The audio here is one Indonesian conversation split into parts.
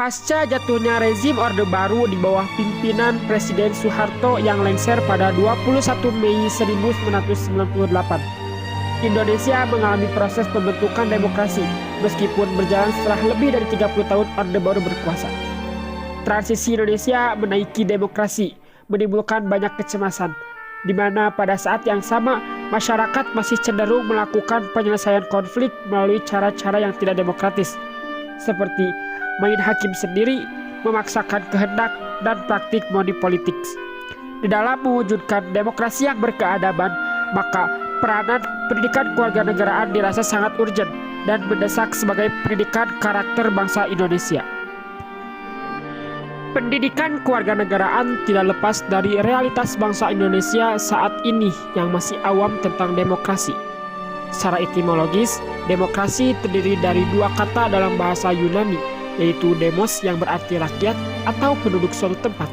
Pasca jatuhnya rezim Orde Baru di bawah pimpinan Presiden Soeharto yang lengser pada 21 Mei 1998, Indonesia mengalami proses pembentukan demokrasi meskipun berjalan setelah lebih dari 30 tahun Orde Baru berkuasa. Transisi Indonesia menaiki demokrasi menimbulkan banyak kecemasan, di mana pada saat yang sama masyarakat masih cenderung melakukan penyelesaian konflik melalui cara-cara yang tidak demokratis, seperti main hakim sendiri, memaksakan kehendak, dan praktik money politics. Di dalam mewujudkan demokrasi yang berkeadaban, maka peranan pendidikan kewarganegaraan dirasa sangat urgent dan mendesak sebagai pendidikan karakter bangsa Indonesia. Pendidikan kewarganegaraan tidak lepas dari realitas bangsa Indonesia saat ini yang masih awam tentang demokrasi. Secara etimologis, demokrasi terdiri dari dua kata dalam bahasa Yunani, yaitu demos yang berarti rakyat atau penduduk suatu tempat,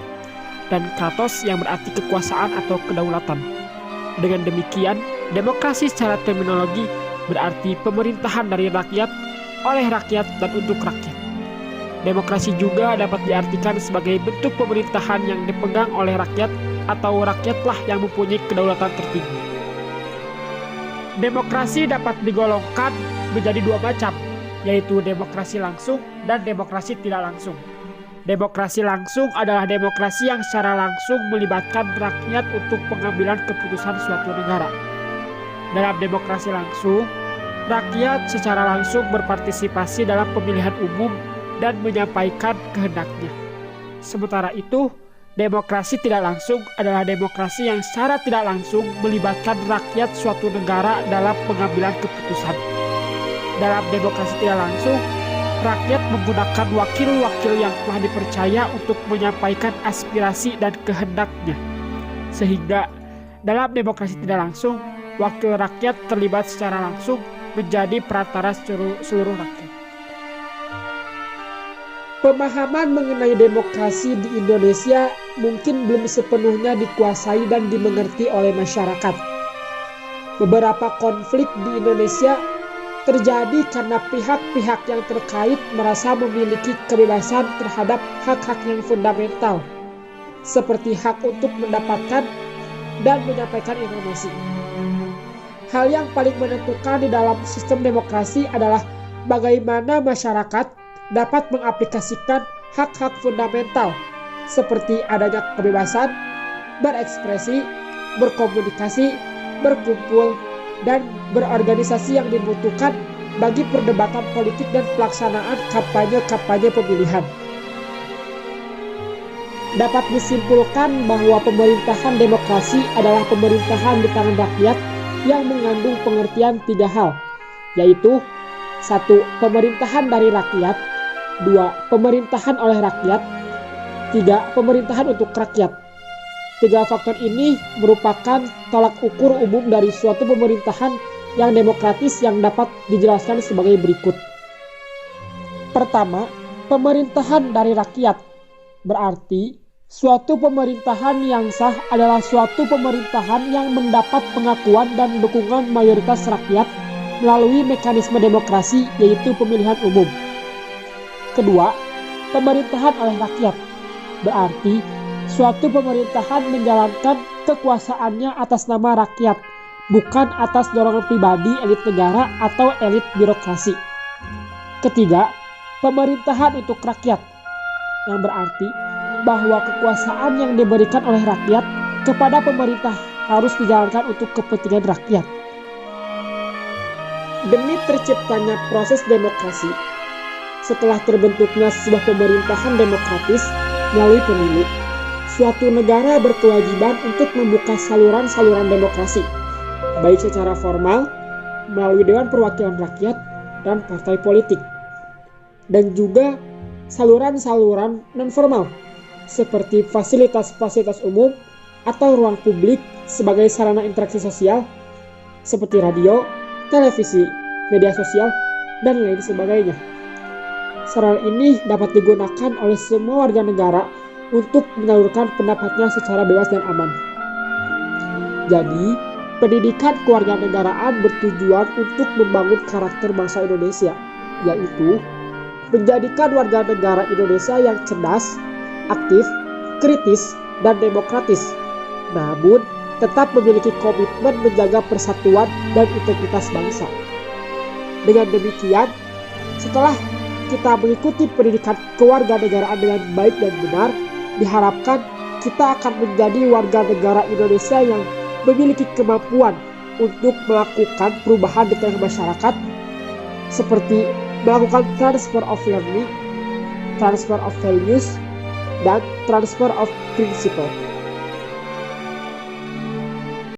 dan kratos yang berarti kekuasaan atau kedaulatan. Dengan demikian, demokrasi secara terminologi berarti pemerintahan dari rakyat, oleh rakyat, dan untuk rakyat. Demokrasi juga dapat diartikan sebagai bentuk pemerintahan yang dipegang oleh rakyat atau rakyatlah yang mempunyai kedaulatan tertinggi. Demokrasi dapat digolongkan menjadi dua macam, yaitu demokrasi langsung dan demokrasi tidak langsung. Demokrasi langsung adalah demokrasi yang secara langsung melibatkan rakyat untuk pengambilan keputusan suatu negara. Dalam demokrasi langsung, rakyat secara langsung berpartisipasi dalam pemilihan umum dan menyampaikan kehendaknya. Sementara itu, demokrasi tidak langsung adalah demokrasi yang secara tidak langsung melibatkan rakyat suatu negara dalam pengambilan keputusan. Dalam demokrasi tidak langsung, rakyat menggunakan wakil-wakil yang telah dipercaya untuk menyampaikan aspirasi dan kehendaknya. Sehingga dalam demokrasi tidak langsung, wakil rakyat terlibat secara langsung menjadi perantara seluruh rakyat. Pemahaman mengenai demokrasi di Indonesia mungkin belum sepenuhnya dikuasai dan dimengerti oleh masyarakat. Beberapa konflik di Indonesia terjadi karena pihak-pihak yang terkait merasa memiliki kebebasan terhadap hak-hak yang fundamental, seperti hak untuk mendapatkan dan menyampaikan informasi. Hal yang paling menentukan di dalam sistem demokrasi adalah bagaimana masyarakat dapat mengaplikasikan hak-hak fundamental seperti adanya kebebasan, berekspresi, berkomunikasi, berkumpul, dan berorganisasi yang dibutuhkan bagi perdebatan politik dan pelaksanaan kampanye-kampanye pemilihan. Dapat disimpulkan bahwa pemerintahan demokrasi adalah pemerintahan di tangan rakyat yang mengandung pengertian tiga hal, yaitu 1. Pemerintahan dari rakyat, 2. Pemerintahan oleh rakyat, 3. Pemerintahan untuk rakyat. Tiga faktor ini merupakan tolak ukur umum dari suatu pemerintahan yang demokratis yang dapat dijelaskan sebagai berikut. Pertama, pemerintahan dari rakyat. Berarti, suatu pemerintahan yang sah adalah suatu pemerintahan yang mendapat pengakuan dan dukungan mayoritas rakyat melalui mekanisme demokrasi, yaitu pemilihan umum. Kedua, pemerintahan oleh rakyat. Berarti, suatu pemerintahan menjalankan kekuasaannya atas nama rakyat, bukan atas dorongan pribadi elit negara atau elit birokrasi. Ketiga, pemerintahan untuk rakyat, yang berarti bahwa kekuasaan yang diberikan oleh rakyat kepada pemerintah harus dijalankan untuk kepentingan rakyat. Demi terciptanya proses demokrasi, setelah terbentuknya sebuah pemerintahan demokratis melalui pemilu, suatu negara berkewajiban untuk membuka saluran-saluran demokrasi, baik secara formal, melalui Dewan Perwakilan Rakyat dan partai politik, dan juga saluran-saluran non-formal, seperti fasilitas-fasilitas umum atau ruang publik sebagai sarana interaksi sosial, seperti radio, televisi, media sosial, dan lain sebagainya. Sarana ini dapat digunakan oleh semua warga negara untuk menyalurkan pendapatnya secara bebas dan aman. Jadi, pendidikan kewarganegaraan bertujuan untuk membangun karakter bangsa Indonesia, yaitu menjadikan warga negara Indonesia yang cerdas, aktif, kritis, dan demokratis, namun tetap memiliki komitmen menjaga persatuan dan integritas bangsa. Dengan demikian, setelah kita mengikuti pendidikan kewarganegaraan dengan baik dan benar, diharapkan kita akan menjadi warga negara Indonesia yang memiliki kemampuan untuk melakukan perubahan di tengah masyarakat, seperti melakukan transfer of learning, transfer of values, dan transfer of principle.